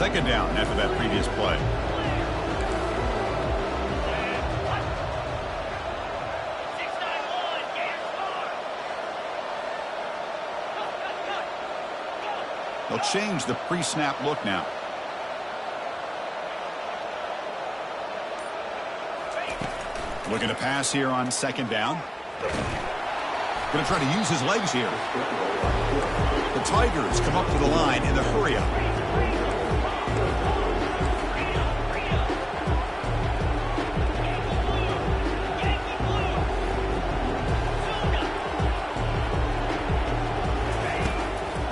Second down after that previous play. They'll change the pre-snap look now. Looking to pass here on second down. Going to try to use his legs here. The Tigers come up to the line in the hurry-up.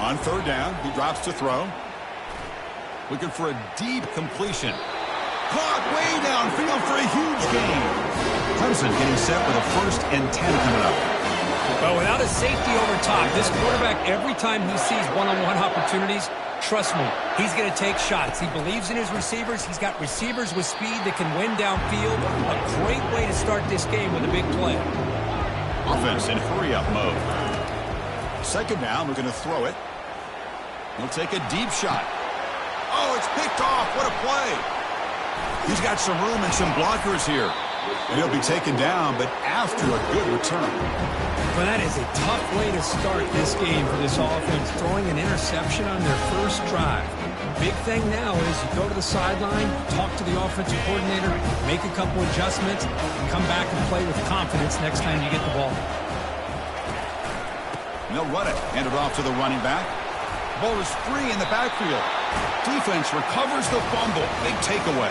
On third down, he drops to throw. Looking for a deep completion. Caught way downfield for a huge gain. Clemson getting set with a 1st and 10 coming up. Well, without a safety over top, this quarterback, every time he sees one-on-one opportunities, trust me, he's going to take shots. He believes in his receivers. He's got receivers with speed that can win downfield. A great way to start this game with a big play. Offense in hurry-up mode. Second down, we're going to throw it. He'll take a deep shot. Oh, it's picked off. What a play. He's got some room and some blockers here. And he'll be taken down, but after a good return. Well, that is a tough way to start this game for this offense, throwing an interception on their first drive. Big thing now is you go to the sideline, talk to the offensive coordinator, make a couple adjustments, and come back and play with confidence next time you get the ball. And they'll run it. Hand it off to the running back. Ball is free in the backfield. Defense recovers the fumble. Big takeaway.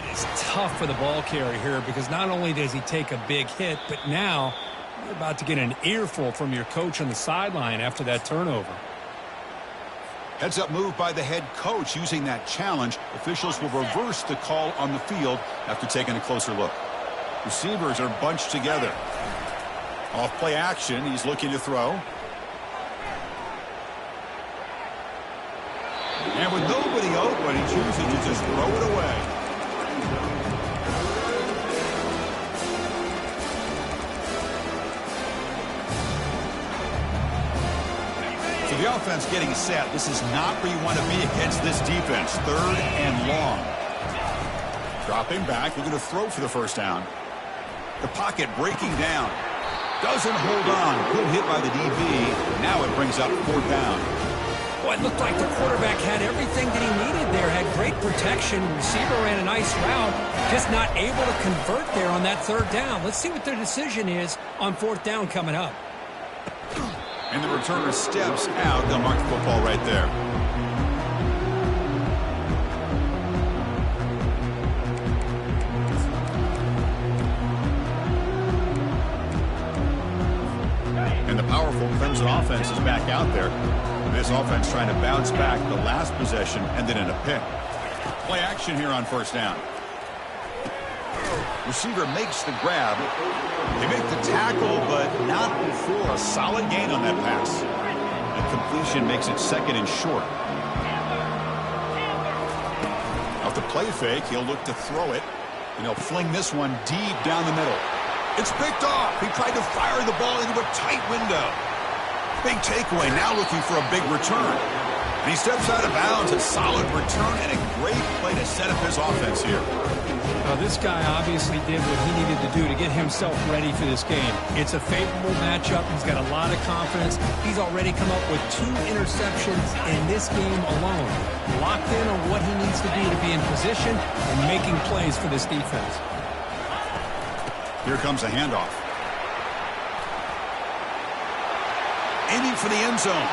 It's tough for the ball carrier here because not only does he take a big hit, but now you're about to get an earful from your coach on the sideline after that turnover. Heads-up move by the head coach using that challenge. Officials will reverse the call on the field after taking a closer look. Receivers are bunched together. Off play action, he's looking to throw. And with nobody open, he chooses to just throw it away. So the offense getting set. This is not where you want to be against this defense. Third and long. Dropping back, looking to throw for the first down. The pocket breaking down. Doesn't hold on. Good hit by the DB. Now it brings up fourth down. Well, it looked like the quarterback had everything that he needed there. Had great protection. Receiver ran a nice route. Just not able to convert there on that third down. Let's see what their decision is on fourth down coming up. And the returner steps out. They'll mark the football right there. And the powerful Clemson offense is back out there. This offense trying to bounce back the last possession, ended in a pick. Play action here on first down. Receiver makes the grab. They make the tackle, but not before a solid gain on that pass. And completion makes it second and short. Off the play fake, he'll look to throw it. And he'll fling this one deep down the middle. It's picked off. He tried to fire the ball into a tight window. Big takeaway, now looking for a big return. And he steps out of bounds, a solid return, and a great play to set up his offense here. Well, this guy obviously did what he needed to do to get himself ready for this game. It's a favorable matchup. He's got a lot of confidence. He's already come up with 2 interceptions in this game alone. Locked in on what he needs to do to be in position and making plays for this defense. Here comes a handoff. Aiming for the end zone.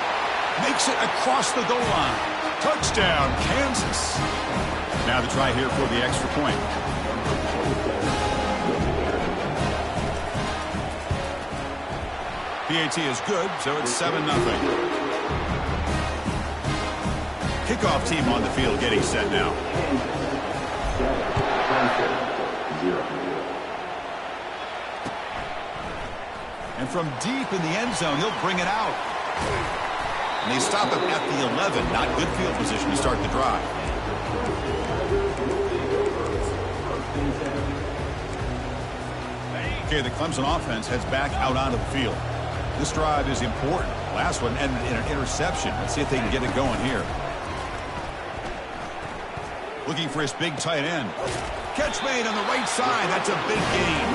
Makes it across the goal line. Touchdown, Kansas. Now the try here for the extra point. PAT is good, so it's 7-0. Kickoff team on the field getting set now. And from deep in the end zone, he'll bring it out. And they stop him at the 11. Not good field position to start the drive. Okay, the Clemson offense heads back out onto the field. This drive is important. Last one ended in an interception. Let's see if they can get it going here. Looking for his big tight end. Catch made on the right side. That's a big gain.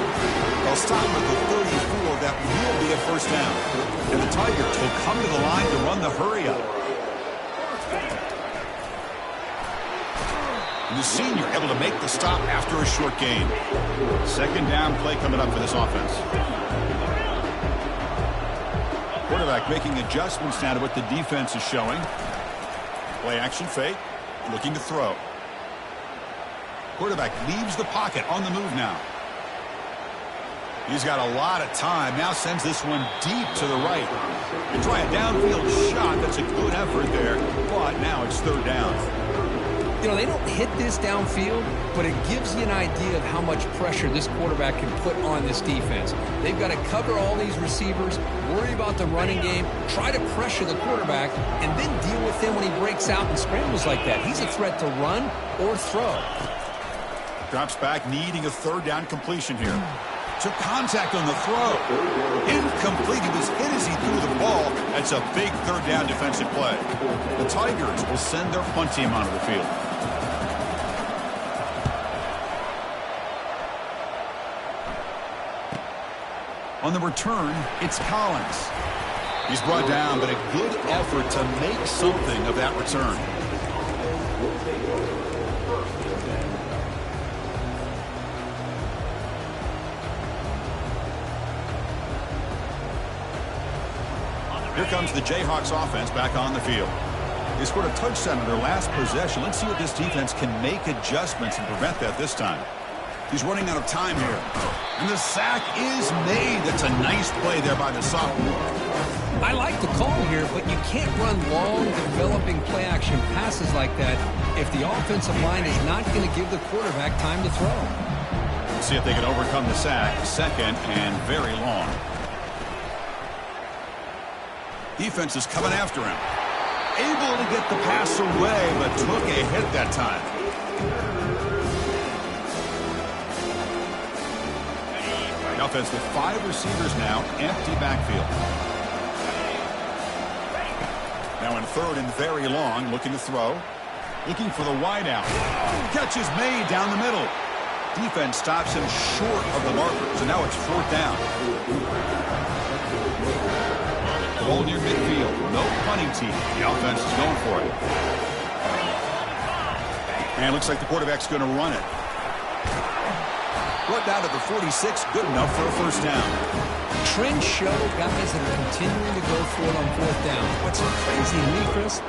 They'll stop at the 34. That will be a first down. And the Tigers will come to the line to run the hurry up. And the senior able to make the stop after a short gain. Second down play coming up for this offense. Quarterback making adjustments now to what the defense is showing. Play action fake. Looking to throw. Quarterback leaves the pocket on the move now. He's got a lot of time. Now sends this one deep to the right. And try a downfield shot. That's a good effort there. But now it's third down. You know, they don't hit this downfield, but it gives you an idea of how much pressure this quarterback can put on this defense. They've got to cover all these receivers, worry about the running game, try to pressure the quarterback, and then deal with him when he breaks out and scrambles like that. He's a threat to run or throw. Drops back, needing a third down completion here. Took contact on the throw. Incomplete. He was hit as he threw the ball. That's a big third down defensive play. The Tigers will send their punt team onto the field. On the return, it's Collins. He's brought down, but a good effort to make something of that return. Here comes the Jayhawks offense back on the field. They scored a touchdown in their last possession. Let's see if this defense can make adjustments and prevent that this time. He's running out of time here. And the sack is made. That's a nice play there by the sophomore. I like the call here, but you can't run long, developing play-action passes like that if the offensive line is not going to give the quarterback time to throw. Let's see if they can overcome the sack. Second and very long. Defense is coming after him. Able to get the pass away, but took a hit that time. The offense with 5 receivers now, empty backfield. Now in third and very long, looking to throw. Looking for the wide out. Catch is made down the middle. Defense stops him short of the marker, so now it's fourth down. Ball near midfield. No punting team. The offense is going for it. And it looks like the quarterback's going to run it. Brought down to the 46. Good enough for a first down. Trends show guys that are continuing to go for it on fourth down. What's crazy to me, Chris,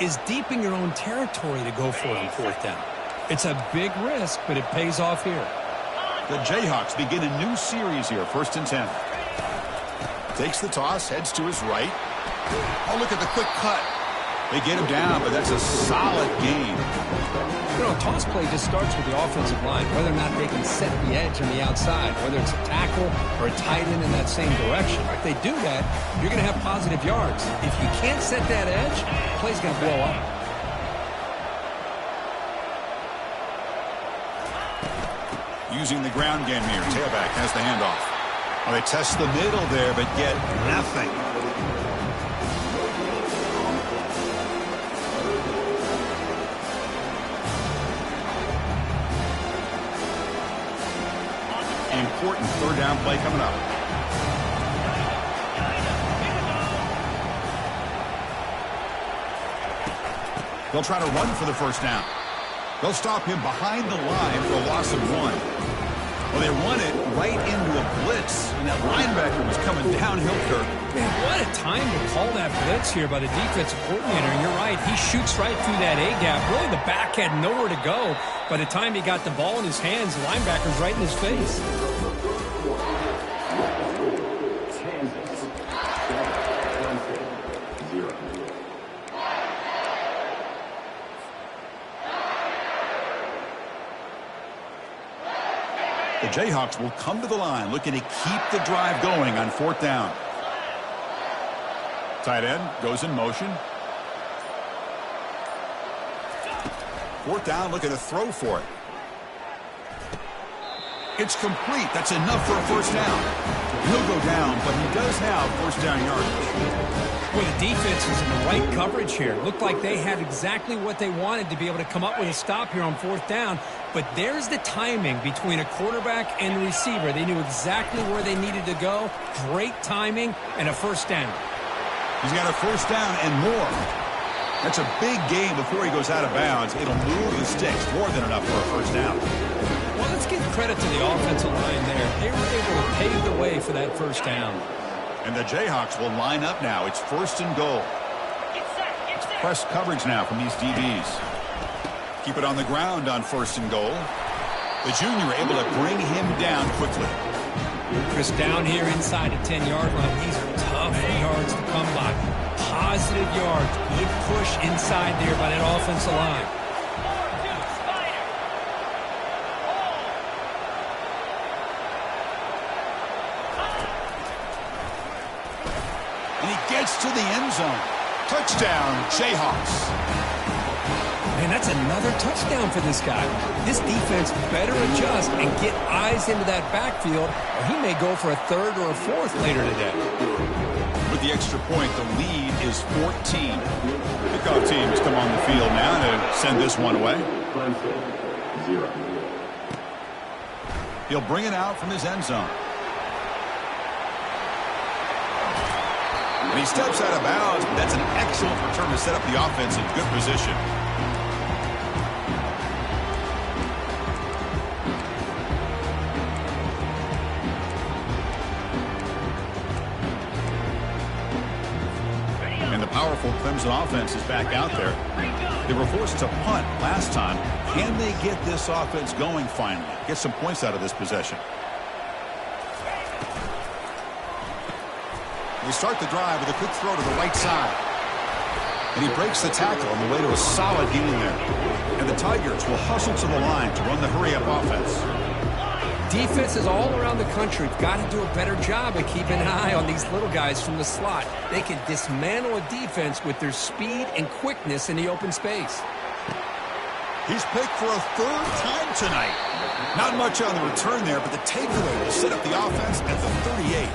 is deep in your own territory to go for it on fourth down. It's a big risk, but it pays off here. The Jayhawks begin a new series here. First and 10. Takes the toss, heads to his right. Oh, look at the quick cut. They get him down, but that's a solid gain. You know, a toss play just starts with the offensive line, whether or not they can set the edge on the outside, whether it's a tackle or a tight end in that same direction. If they do that, you're going to have positive yards. If you can't set that edge, the play's going to blow up. Using the ground game here. Tailback has the handoff. Well, they test the middle there, but get nothing. Important third down play coming up. They'll try to run for the first down. They'll stop him behind the line for a loss of 1. Well, they run it right into a blitz, and that linebacker was coming downhill, Kirk. Man, what a time to call that blitz here by the defensive coordinator. And you're right, he shoots right through that A-gap. Really, the back had nowhere to go. By the time he got the ball in his hands, the linebacker's right in his face. The Jayhawks will come to the line looking to keep the drive going on fourth down. Tight end goes in motion. Fourth down, looking to throw for it. It's complete. That's enough for a first down. He'll go down, but he does have first down yardage. Well, the defense was in the right coverage here. Looked like they had exactly what they wanted to be able to come up with a stop here on fourth down. But there's the timing between a quarterback and the receiver. They knew exactly where they needed to go. Great timing and a first down. He's got a first down and more. That's a big gain before he goes out of bounds. It'll move the sticks more than enough for a first down. Well, let's give credit to the offensive line there. They were able to pave the way for that first down. And the Jayhawks will line up now. It's first and goal. It's press coverage now from these DBs. Keep it on the ground on first and goal. The junior able to bring him down quickly. Chris, down here inside the 10-yard line. These are tough yards to come by. Positive yards. Good push inside there by that offensive line. And he gets to the end zone. Touchdown, Jayhawks. Man, that's another touchdown for this guy. This defense better adjust and get eyes into that backfield, or he may go for a third or a fourth later today. With the extra point, the lead is 14. Kickoff teams come on the field now to send this one away. Clemson, 0. He'll bring it out from his end zone. And he steps out of bounds, but that's an excellent return to set up the offense in good position. And the powerful Clemson offense is back out there. They were forced to punt last time. Can they get this offense going finally? Get some points out of this possession. They start the drive with a quick throw to the right side. And he breaks the tackle on the way to a solid gain there. And the Tigers will hustle to the line to run the hurry-up offense. Defenses all around the country have got to do a better job of keeping an eye on these little guys from the slot. They can dismantle a defense with their speed and quickness in the open space. He's picked for a third time tonight. Not much on the return there, but the takeaway will set up the offense at the 38.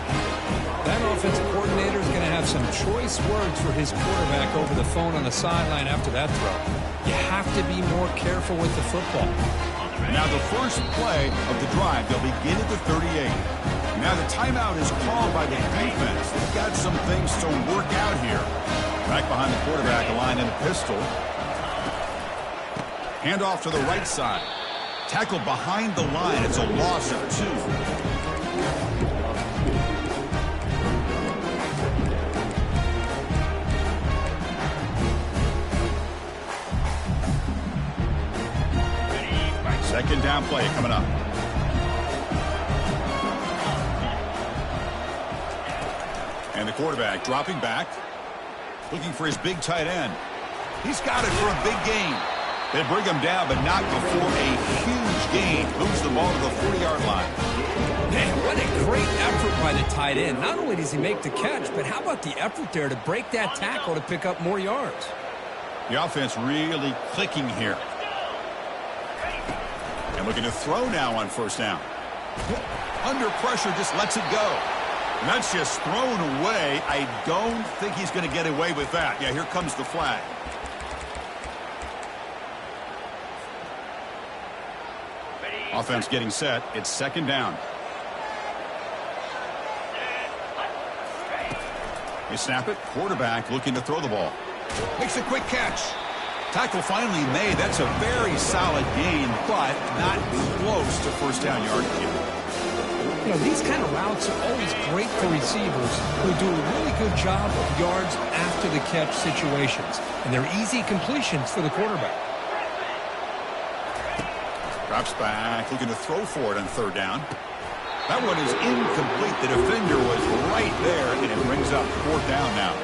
That offensive coordinator is going to have some choice words for his quarterback over the phone on the sideline after that throw. You have to be more careful with the football. Now the first play of the drive, they'll begin at the 38. Now the timeout is called by the defense. They've got some things to work out here. Back behind the quarterback, aligned in a pistol. Hand off to the right side. Tackled behind the line. It's a loss of 2. Second down play coming up. And the quarterback dropping back, looking for his big tight end. He's got it for a big gain. They bring him down, but not before a huge gain. Moves the ball to the 40-yard line. Man, what a great effort by the tight end. Not only does he make the catch, but how about the effort there to break that tackle to pick up more yards? The offense really clicking here. And looking to throw now on first down. Under pressure, just lets it go. And that's just thrown away. I don't think he's going to get away with that. Yeah, here comes the flag. Offense getting set. It's second down. They snap it. Quarterback looking to throw the ball. Makes a quick catch. Tackle finally made. That's a very solid gain, but not close to first down yardage yet. You know, these kind of routes are always great for receivers who do a really good job of yards after the catch situations. And they're easy completions for the quarterback. Drops back, looking to throw for it on third down. That one is incomplete. The defender was right there, and it brings up fourth down now.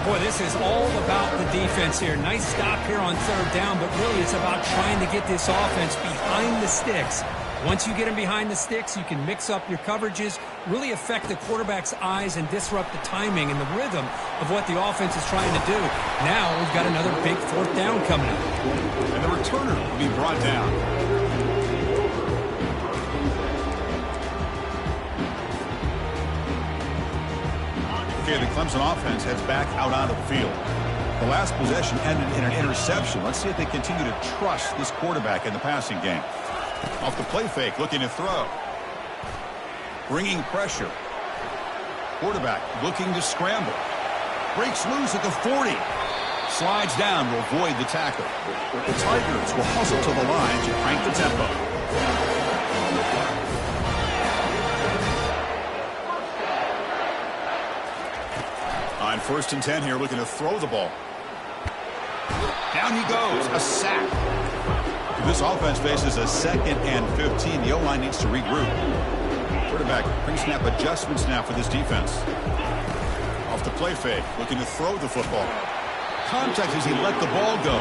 Boy, this is all about the defense here. Nice stop here on third down, but really it's about trying to get this offense behind the sticks. Once you get them behind the sticks, you can mix up your coverages, really affect the quarterback's eyes and disrupt the timing and the rhythm of what the offense is trying to do. Now we've got another big fourth down coming up. And the returner will be brought down. Okay, the Clemson offense heads back out onto the field. The last possession ended in an interception. Let's see if they continue to trust this quarterback in the passing game. Off the play fake, looking to throw. Bringing pressure. Quarterback looking to scramble. Breaks loose at the 40. Slides down to avoid the tackle. The Tigers will hustle to the line to crank the tempo. On 1st and 10 here, looking to throw the ball. Down he goes, a sack. This offense faces a 2nd and 15. The O-line needs to regroup. Quarterback pre-snap adjustments now for this defense. Off the play fake, looking to throw the football. Contact as he let the ball go.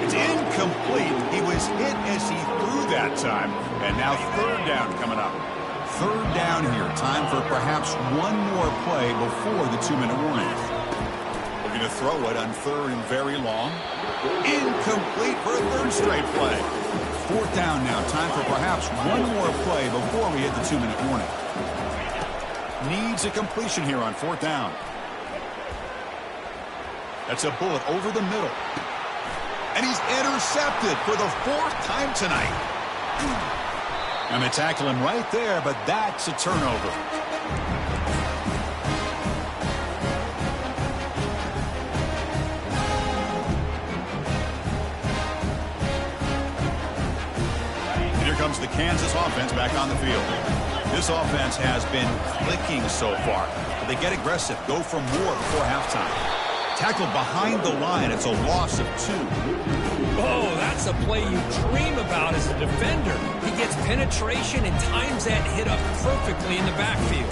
It's incomplete. He was hit as he threw that time. And now 3rd down coming up. 3rd down here. Time for perhaps one more play before the 2-minute warning. Looking to throw it on 3rd and very long. Incomplete for a 3rd straight play. 4th down now. Time for perhaps one more play before we hit the 2-minute warning. Needs a completion here on 4th down. That's a bullet over the middle. And he's intercepted for the 4th time tonight. And they tackle him right there, but that's a turnover. And here comes the Kansas offense back on the field. This offense has been clicking so far. But they get aggressive, go for more before halftime. Tackled behind the line. It's a loss of 2. Oh, that's a play you dream about as a defender. He gets penetration and times that hit up perfectly in the backfield.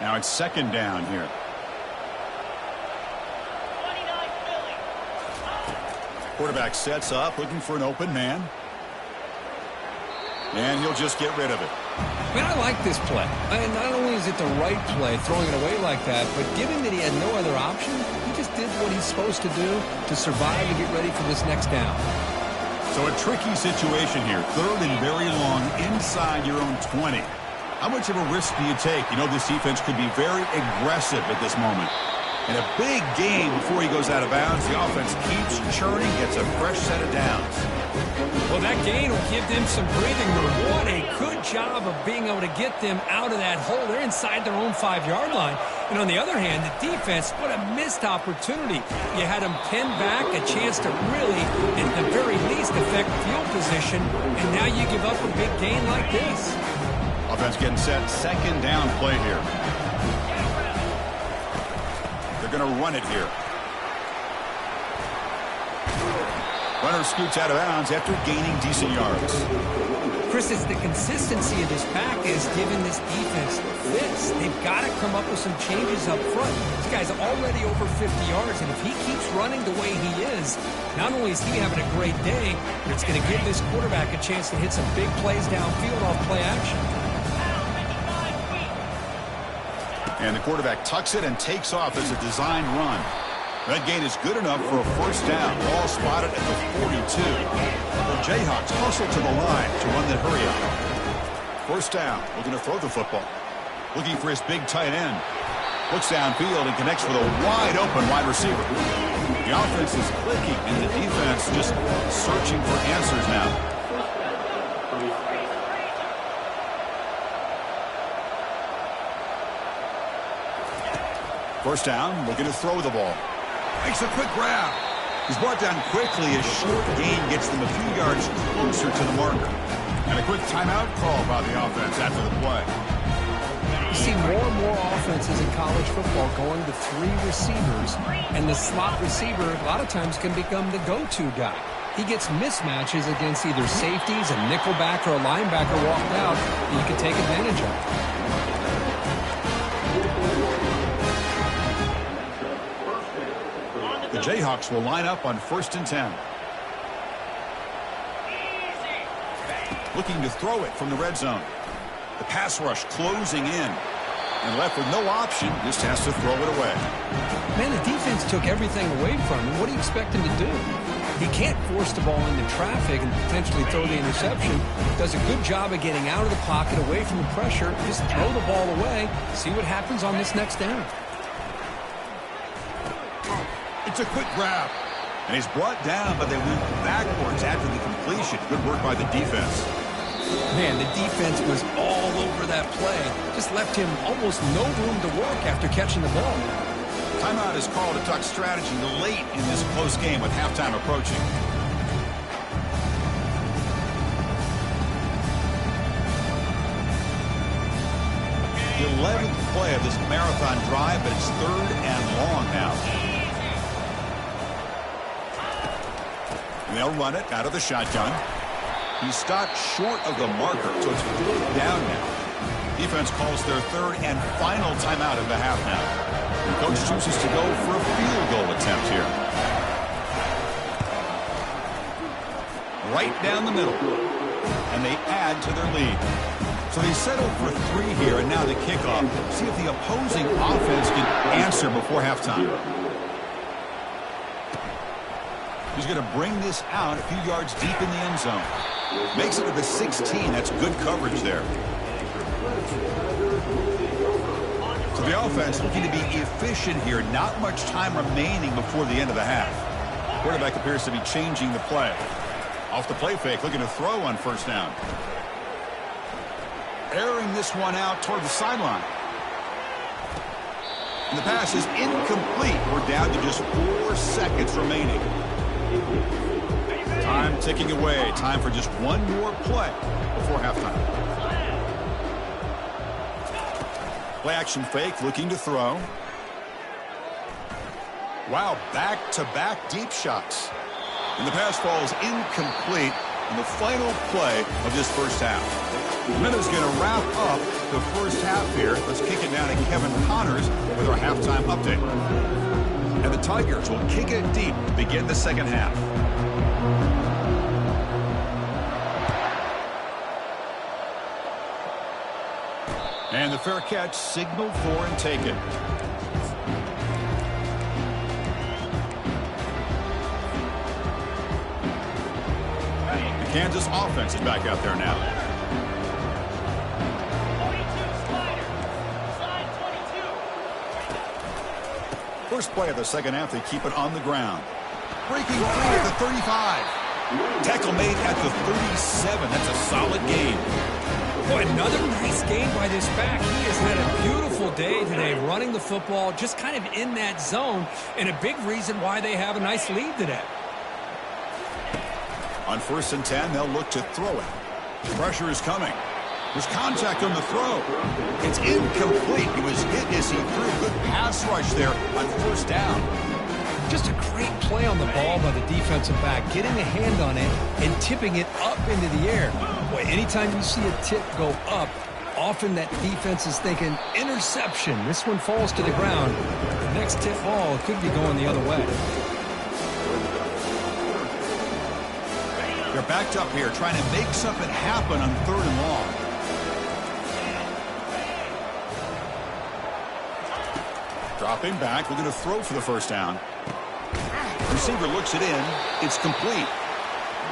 Now it's 2nd down here. Quarterback sets up, looking for an open man. And he'll just get rid of it. Man, I like this play. And not only is it the right play, throwing it away like that, but given that he had no other option, he just did what he's supposed to do to survive and get ready for this next down. So a tricky situation here. 3rd and very long inside your own 20. How much of a risk do you take? You know this defense could be very aggressive at this moment. In a big game before he goes out of bounds, the offense keeps churning, gets a fresh set of downs. Well, that gain will give them some breathing room. What a good job of being able to get them out of that hole. They're inside their own 5-yard line. And on the other hand, the defense, what a missed opportunity. You had them pinned back, a chance to really, at the very least, affect field position. And now you give up a big gain like this. Offense getting set, 2nd down play here. They're going to run it here. Runner scoots out of bounds after gaining decent yards. Chris, it's the consistency of this pack is giving this defense fits. They've got to come up with some changes up front. This guy's already over 50 yards, and if he keeps running the way he is, not only is he having a great day, but it's going to give this quarterback a chance to hit some big plays downfield off play action. And the quarterback tucks it and takes off as a designed run. That gain is good enough for a 1st down. Ball spotted at the 42. The Jayhawks hustle to the line to run the hurry up. 1st down. Looking to throw the football. Looking for his big tight end. Looks downfield and connects with a wide open wide receiver. The offense is clicking and the defense just searching for answers now. First down, looking to throw the ball. Makes a quick grab. He's brought down quickly. A short gain gets them a few yards closer to the marker. And a quick timeout call by the offense after the play. You see more and more offenses in college football going to 3 receivers, and the slot receiver a lot of times can become the go-to guy. He gets mismatches against either safeties, a nickelback, or a linebacker walked out that you can take advantage of. The Jayhawks will line up on 1st and 10. Looking to throw it from the red zone. The pass rush closing in. And left with no option, just has to throw it away. Man, the defense took everything away from him. What do you expect him to do? He can't force the ball into traffic and potentially throw the interception. Does a good job of getting out of the pocket, away from the pressure. Just throw the ball away. See what happens on this next down. It's a quick grab. And he's brought down, but they went backwards after the completion. Good work by the defense. Man, the defense was all over that play. Just left him almost no room to work after catching the ball. Timeout is called to talk strategy late in this close game with halftime approaching. The 11th play of this marathon drive, but it's 3rd and long now. They'll run it out of the shotgun. He stopped short of the marker, so it's 4th down now. Defense calls their 3rd and final timeout of the half now. The coach chooses to go for a field goal attempt here. Right down the middle. And they add to their lead. So they settle for 3 here, and now the kickoff. See if the opposing offense can answer before halftime. He's going to bring this out a few yards deep in the end zone. Makes it to the 16. That's good coverage there. So the offense looking to be efficient here. Not much time remaining before the end of the half. Quarterback appears to be changing the play. Off the play fake, looking to throw on 1st down. Airing this one out toward the sideline. And the pass is incomplete. We're down to just 4 seconds remaining. Time ticking away. Time for just one more play before halftime. Play action fake, looking to throw. Wow, back-to-back deep shots. And the pass falls incomplete in the final play of this 1st half. The minute's going to wrap up the 1st half here. Let's kick it down to Kevin Connors with our halftime update. And the Tigers will kick it deep to begin the 2nd half. And the fair catch signaled for and taken. The Kansas offense is back out there now. First play of the 2nd half, they keep it on the ground. Breaking free at the 35. Tackle made at the 37. That's a solid gain. Boy, another nice game by this back. He has had a beautiful day today running the football, just kind of in that zone, and a big reason why they have a nice lead today. On 1st and 10, they'll look to throw it. Pressure is coming. There's contact on the throw. It's incomplete. He was hit as he threw. Good pass rush there on 1st down. Just a great play on the ball by the defensive back, getting a hand on it and tipping it up into the air. Boy, anytime you see a tip go up, often that defense is thinking interception. This one falls to the ground. The next tip ball could be going the other way. They're backed up here, trying to make something happen on 3rd and long. Dropping back, looking to throw for the 1st down. Receiver looks it in. It's complete.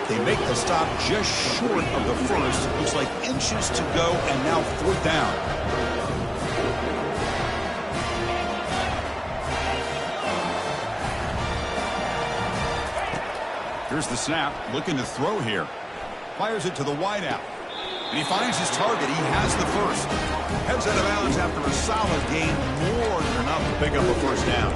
They make the stop just short of the 1st. Looks like inches to go, and now 4th down. Here's the snap. Looking to throw here. Fires it to the wideout. And he finds his target. He has the 1st. Heads out of bounds after a solid gain. More than enough to pick up a 1st down.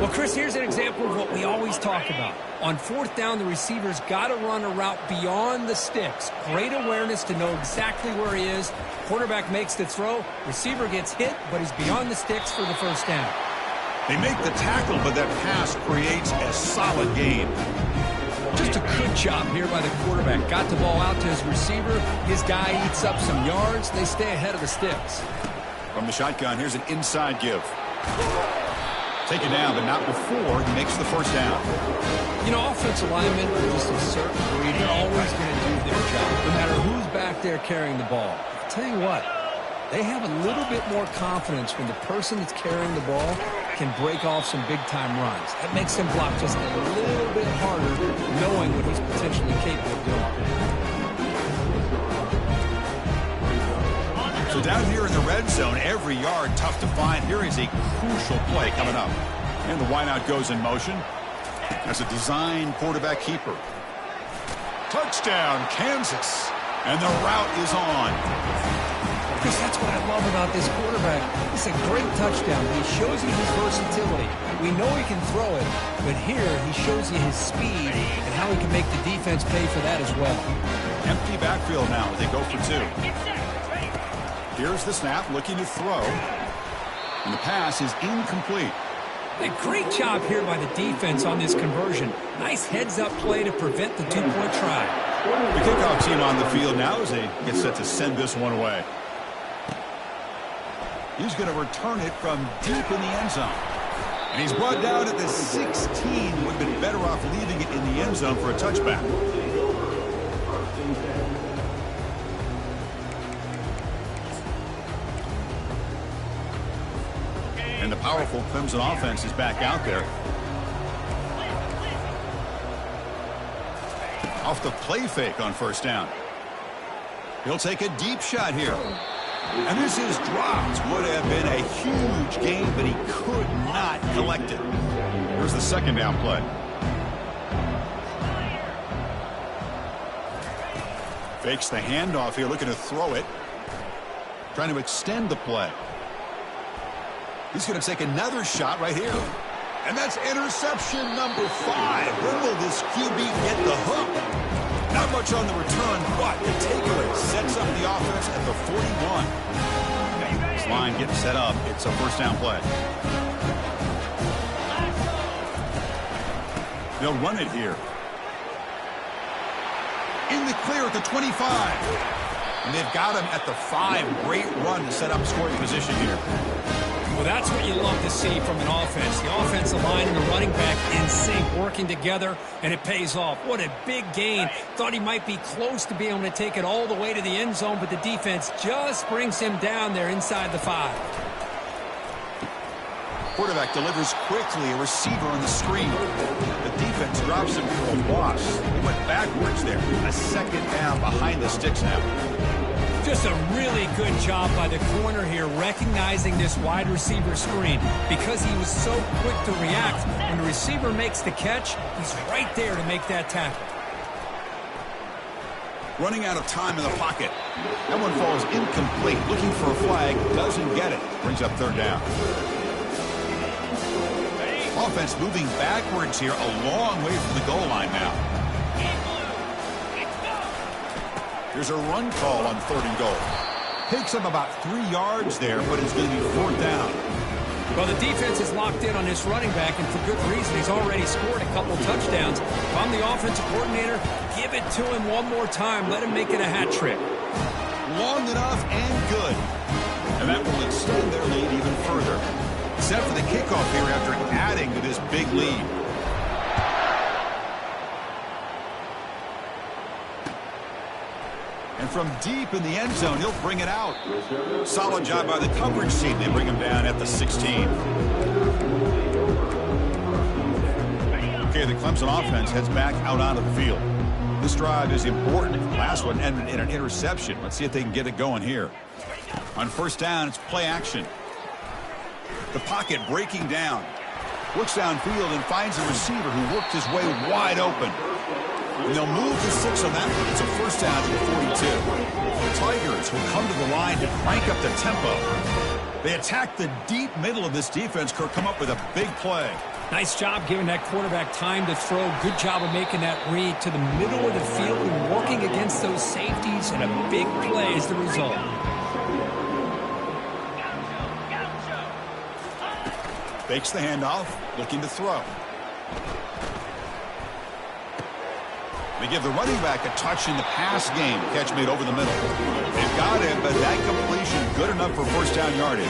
Well, Chris, here's an example of what we always talk about. On 4th down, the receiver's got to run a route beyond the sticks. Great awareness to know exactly where he is. Quarterback makes the throw. Receiver gets hit, but he's beyond the sticks for the 1st down. They make the tackle, but that pass creates a solid gain. Just a good job here by the quarterback. Got the ball out to his receiver. His guy eats up some yards. They stay ahead of the sticks. From the shotgun, here's an inside give. Taken down, but not before he makes the 1st down. You know, offensive linemen are just a certain breed. They're always going to do their job, no matter who's back there carrying the ball. I'll tell you what, They have a little bit more confidence when the person that's carrying the ball can break off some big-time runs. That makes him block just a little bit harder, knowing what he's potentially capable of doing. So down here in the red zone, every yard tough to find. Here is a crucial play coming up. And the wideout goes in motion as a design quarterback keeper. Touchdown, Kansas. And the route is on. Chris, that's what I love about this quarterback. It's a great touchdown. He shows you his versatility. We know he can throw it, but here he shows you his speed and how he can make the defense pay for that as well. Empty backfield now. They go for two. Here's the snap, looking to throw. And the pass is incomplete. A great job here by the defense on this conversion. Nice heads-up play to prevent the two-point try. The kickoff team on the field now as they get set to send this one away. He's going to return it from deep in the end zone. And he's brought down at the 16. Would have been better off leaving it in the end zone for a touchback. And the powerful Clemson offense is back out there. Off the play fake on first down. He'll take a deep shot here. And this is dropped. Would have been a huge gain, but he could not collect it. Here's the second down play. Fakes the handoff here, looking to throw it. Trying to extend the play. He's going to take another shot right here. And that's interception number 5. When will this QB get the hook? Not much on the return, but the takeaway sets up the offense at the 41. This line getting set up. It's a first down play. They'll run it here. In the clear at the 25. And they've got him at the 5. Great run to set up scoring position here. Well, that's what you love to see from an offense. The offensive line and the running back in sync, working together, and it pays off. What a big gain. Thought he might be close to being able to take it all the way to the end zone, but the defense just brings him down there inside the 5. Quarterback delivers quickly, a receiver on the screen. The defense drops him for a loss. He went backwards there. A second down behind the sticks now. Just a really good job by the corner here, recognizing this wide receiver screen. Because he was so quick to react, when the receiver makes the catch, he's right there to make that tackle. Running out of time in the pocket. That one falls incomplete. Looking for a flag, doesn't get it. Brings up third down. Offense moving backwards here, a long way from the goal line now. There's a run call on 3rd and goal. Takes up about 3 yards there, but it's going to be 4th down. Well, the defense is locked in on this running back, and for good reason. He's already scored a couple touchdowns. If I'm the offensive coordinator, give it to him one more time. Let him make it a hat trick. Long enough and good. And that will extend their lead even further. Set for the kickoff here after adding to this big lead. And from deep in the end zone, he'll bring it out. Solid job by the coverage team. They bring him down at the 16. Okay, the Clemson offense heads back out onto the field. This drive is important. Last one ended in an interception. Let's see if they can get it going here. On first down, it's play action. The pocket breaking down. Looks downfield and finds a receiver who worked his way wide open. And they'll move to 6 on that one. It's a first down to the 42. The Tigers will come to the line to crank up the tempo. They attack the deep middle of this defense. Kirk come up with a big play. Nice job giving that quarterback time to throw. Good job of making that read to the middle of the field and working against those safeties, and a big play is the result. Fakes the handoff, looking to throw. They give the running back a touch in the pass game. Catch made over the middle. They've got him, but that completion good enough for first down yardage.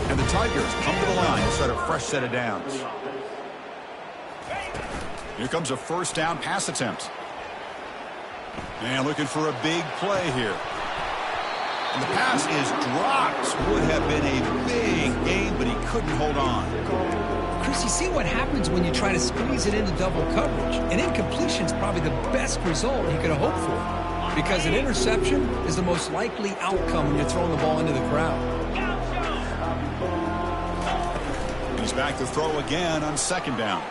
And the Tigers come to the line to start a fresh set of downs. Here comes a first down pass attempt. And looking for a big play here. And the pass is dropped. Would have been a big game, but he couldn't hold on. Chris, you see what happens when you try to squeeze it into double coverage. An incompletion is probably the best result you could have hoped for, because an interception is the most likely outcome when you're throwing the ball into the crowd. He's back to throw again on second down.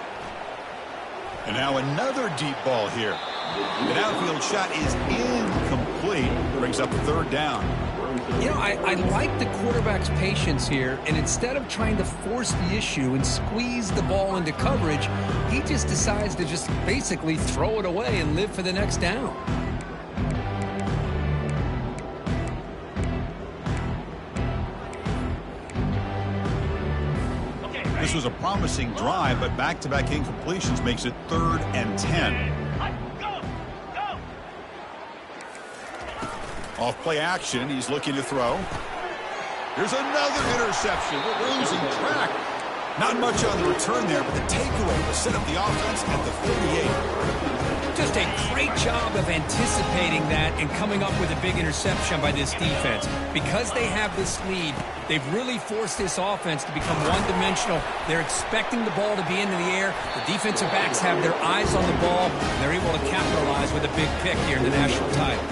And now another deep ball here. An outfield shot is incomplete. Brings up third down. You know, I like the quarterback's patience here, and instead of trying to force the issue and squeeze the ball into coverage, he just decides to just basically throw it away and live for the next down. This was a promising drive, but back-to-back incompletions makes it 3rd and 10. Off play action, he's looking to throw. Here's another interception. We're losing track. Not much on the return there, but the takeaway will set up the offense at the 38. Just a great job of anticipating that and coming up with a big interception by this defense. Because they have this lead, they've really forced this offense to become one-dimensional. They're expecting the ball to be into the air. The defensive backs have their eyes on the ball, and they're able to capitalize with a big pick here in the national title.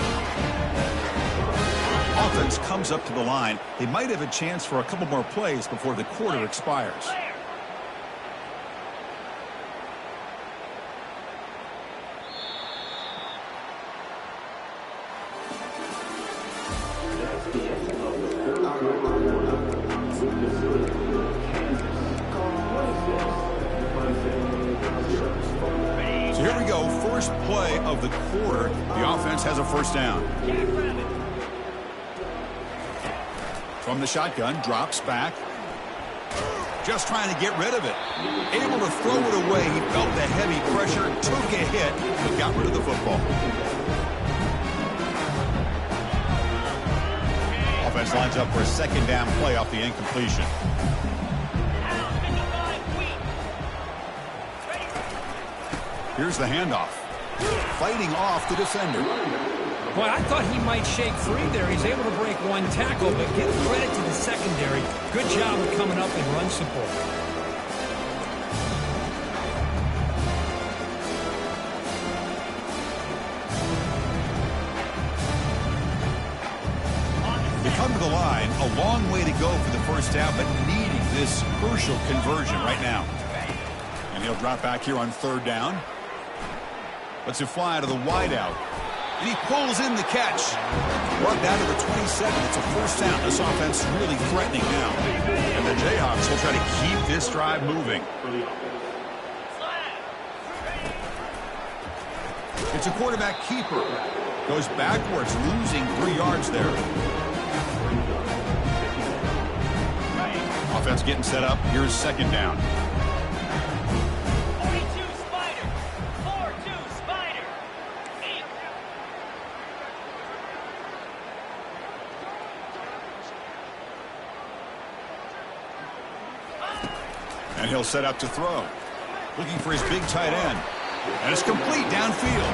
Offense comes up to the line. They might have a chance for a couple more plays before the quarter expires. So here we go, first play of the quarter. The offense has a first down. From the shotgun, drops back. Just trying to get rid of it. Able to throw it away. He felt the heavy pressure, took a hit, but got rid of the football. Offense lines up for a second down play off the incompletion. Here's the handoff. Fighting off the defender. Boy, I thought he might shake free there. He's able to break one tackle, but give credit to the secondary. Good job of coming up and run support. They come to the line, a long way to go for the first down, but needing this crucial conversion right now. And he'll drop back here on third down. Lets it fly to the wideout. And he pulls in the catch. Brought down to the 27. It's a first down. This offense really threatening now. And the Jayhawks will try to keep this drive moving. It's a quarterback keeper. Goes backwards, losing 3 yards there. Offense getting set up. Here's second down. And he'll set up to throw. Looking for his big tight end. And it's complete downfield.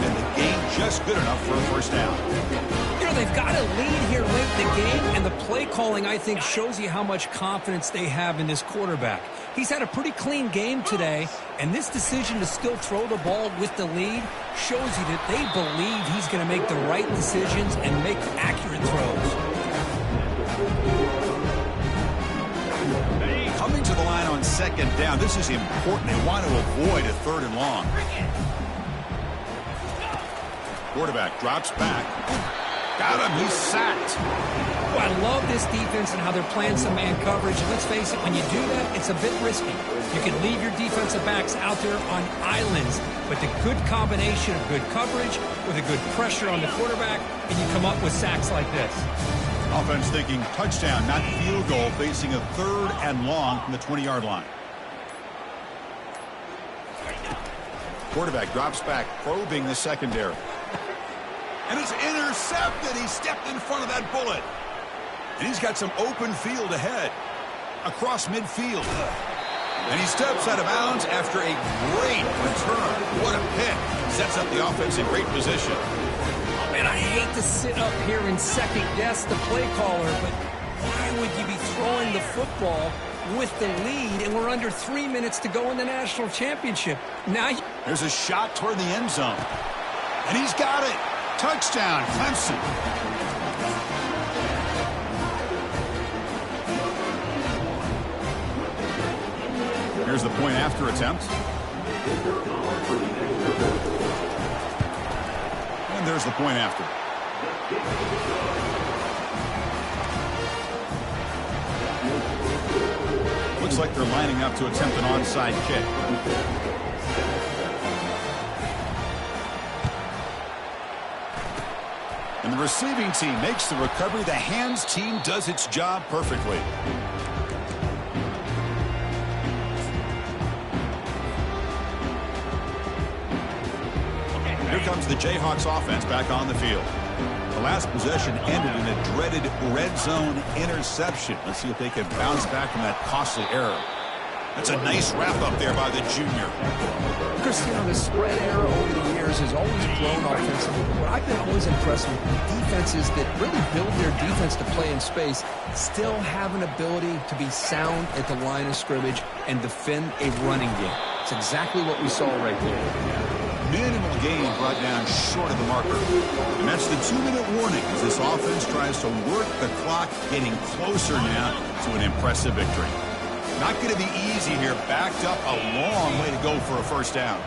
And the game just good enough for a first down. You know, they've got a lead here late in the game, and the play calling, I think, shows you how much confidence they have in this quarterback. He's had a pretty clean game today, and this decision to still throw the ball with the lead shows you that they believe he's going to make the right decisions and make accurate throws. Coming to the line on second down. This is important. They want to avoid a third and long. Quarterback drops back. Got him. He's sacked. Well, I love this defense and how they're playing some man coverage. And let's face it, when you do that, it's a bit risky. You can leave your defensive backs out there on islands, but the good combination of good coverage with a good pressure on the quarterback, and you come up with sacks like this. Offense thinking touchdown, not field goal, facing a third and long from the 20-yard line. Quarterback drops back, probing the secondary. And it's intercepted. He stepped in front of that bullet. And he's got some open field ahead. Across midfield. And he steps out of bounds after a great return. What a pick. sets up the offense in great position. Oh, man, I hate to sit up here and second guess the play caller, but why would you be throwing the football with the lead and we're under 3 minutes to go in the national championship? Now there's a shot toward the end zone. And he's got it. Touchdown, Clemson. Here's the point after attempt. And there's the point after. Looks like they're lining up to attempt an onside kick. And the receiving team makes the recovery. The hands team does its job perfectly. Here comes the Jayhawks offense back on the field. The last possession ended in a dreaded red zone interception. Let's see if they can bounce back from that costly error. That's a nice wrap up there by the junior. Christian, the spread error over the years has always grown offensively. What I've been always impressed with defenses that really build their defense to play in space still have an ability to be sound at the line of scrimmage and defend a running game. It's exactly what we saw right there. Minimal gain brought down short of the marker. And that's the 2-minute warning as this offense tries to work the clock, getting closer now to an impressive victory. Not going to be easy here. Backed up a long way to go for a first down.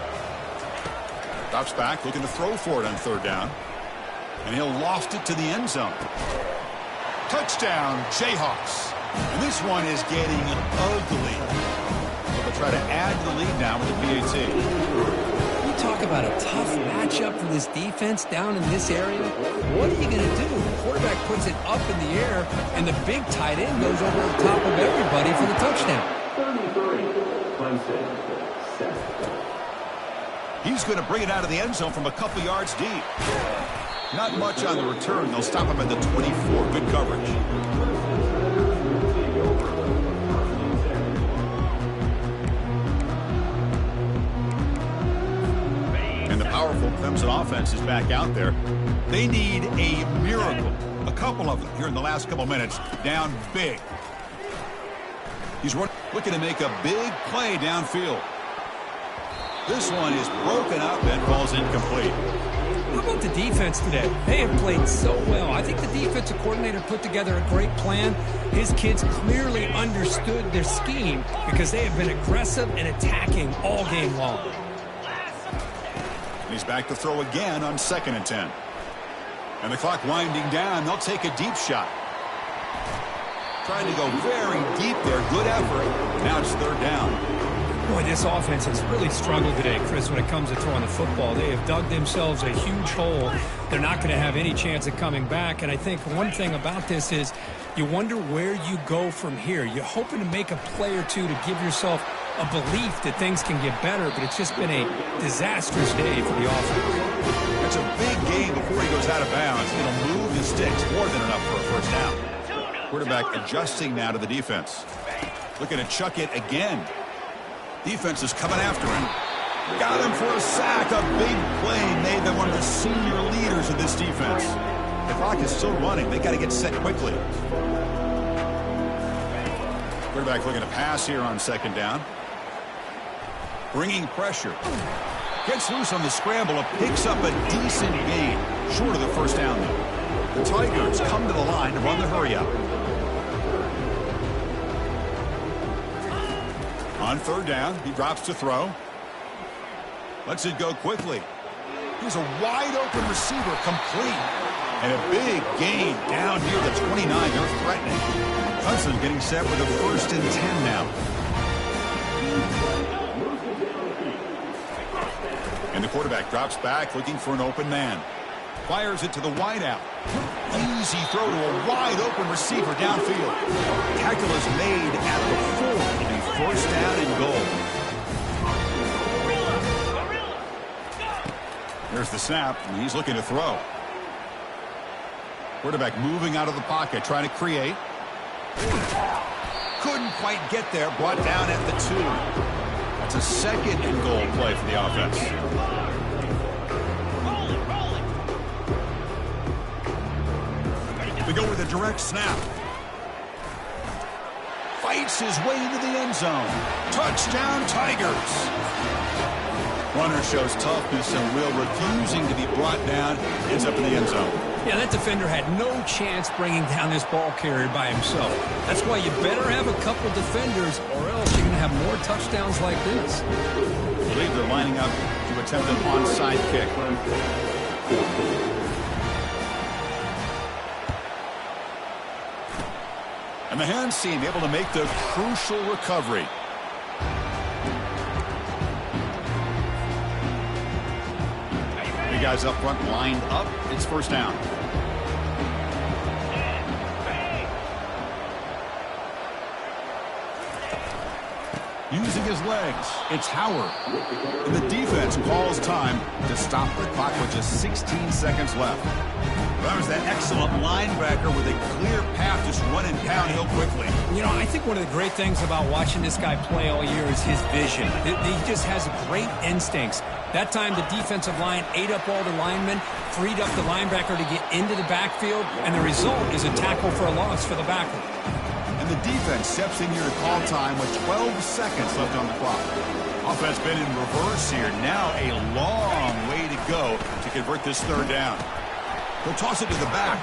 Drops back, looking to throw for it on third down. And he'll loft it to the end zone. Touchdown, Jayhawks. And this one is getting ugly. They'll try to add to the lead now with the PAT. Talk about a tough matchup for this defense down in this area. What are you going to do? The quarterback puts it up in the air, and the big tight end goes over the top of everybody for the touchdown. He's going to bring it out of the end zone from a couple yards deep. Not much on the return. They'll stop him at the 24. Good coverage. Powerful Clemson offense is back out there. They need a miracle. A couple of them here in the last couple minutes. Down big. He's looking to make a big play downfield. This one is broken up and falls incomplete. How about the defense today? They have played so well. I think the defensive coordinator put together a great plan. His kids clearly understood their scheme because they have been aggressive and attacking all game long. He's back to throw again on 2nd and 10. And the clock winding down. They'll take a deep shot. Trying to go very deep there. Good effort. Now it's third down. Boy, this offense has really struggled today, Chris, when it comes to throwing the football. They have dug themselves a huge hole. They're not going to have any chance of coming back. And I think one thing about this is you wonder where you go from here. You're hoping to make a play or two to give yourself a belief that things can get better, but it's just been a disastrous day for the offense. It's a big game before he goes out of bounds. It'll move the sticks more than enough for a first down. Quarterback adjusting now to the defense. Looking to chuck it again. Defense is coming after him. Got him for a sack. A big play made by one of the senior leaders of this defense. The clock is still running. They got to get set quickly. Quarterback looking to pass here on 2nd down. Bringing pressure. Gets loose on the scramble and picks up a decent gain. Short of the first down, though. The Tigers come to the line to run the hurry up. On 3rd down, he drops to throw. Lets it go quickly. Here's a wide-open receiver, complete. And a big gain down near the 29. They're threatening. Clemson getting set with a 1st and 10 now. And the quarterback drops back, looking for an open man. Fires it to the wideout. Easy throw to a wide-open receiver downfield. Tackle is made at the 4. It'll be 1st down and goal. There's the snap, and he's looking to throw. Quarterback moving out of the pocket, trying to create. Couldn't quite get there, brought down at the 2. That's a 2nd and goal play for the offense. They go with a direct snap. Fights his way into the end zone. Touchdown, Tigers. Runner shows toughness and will, refusing to be brought down. Ends up in the end zone. Yeah, that defender had no chance bringing down this ball carrier by himself. That's why you better have a couple defenders, or else you're going to have more touchdowns like this. I believe they're lining up to attempt an onside kick. And the hands team able to make the crucial recovery. Guys up front lined up. It's first down. Using his legs, it's Howard. And the defense calls time to stop the clock with just 16 seconds left. That was that excellent linebacker with a clear path just running downhill quickly. You know, I think one of the great things about watching this guy play all year is his vision. He just has great instincts. That time, the defensive line ate up all the linemen, freed up the linebacker to get into the backfield, and the result is a tackle for a loss for the backer. And the defense steps in here to call time with 12 seconds left on the clock. Offense been in reverse here. Now a long way to go to convert this third down. They'll toss it to the back.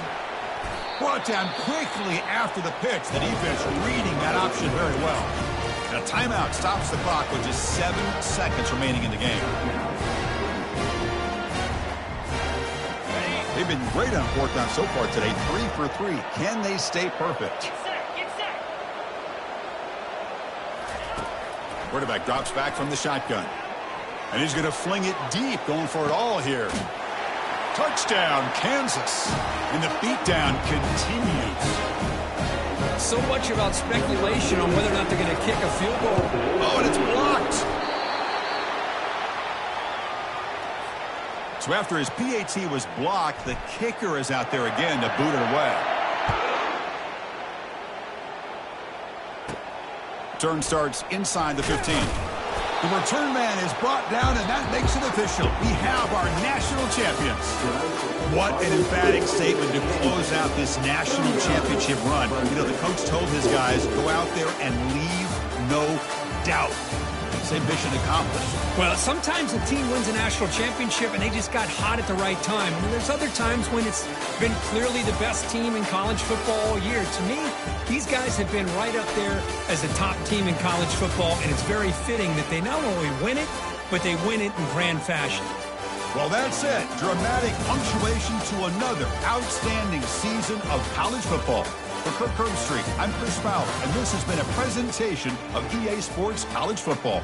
Brought down quickly after the pitch. The defense reading that option very well. And a timeout stops the clock with just 7 seconds remaining in the game. They've been great on fourth down so far today. 3 for 3. Can they stay perfect? Get set. Quarterback drops back from the shotgun. And he's going to fling it deep, going for it all here. Touchdown, Kansas. And the beatdown continues. So much about speculation on whether or not they're going to kick a field goal. Oh, and it's blocked. So after his PAT was blocked, the kicker is out there again to boot it away. Turn starts inside the 15. The return man is brought down, and that makes it official. We have our national champions. What an emphatic statement to close out this national championship run. You know, the coach told his guys, go out there and leave no doubt. Same mission accomplished. Well, sometimes a team wins a national championship and they just got hot at the right time. And there's other times when it's been clearly the best team in college football all year. To me, these guys have been right up there as the top team in college football, and it's very fitting that they not only win it, but they win it in grand fashion. Well, that's it. Dramatic punctuation to another outstanding season of college football. For Kirk Herbstreit, I'm Chris Fowler, and this has been a presentation of EA Sports College Football.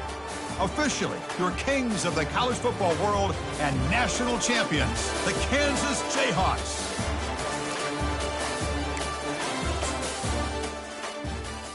Officially, your kings of the college football world and national champions, the Kansas Jayhawks.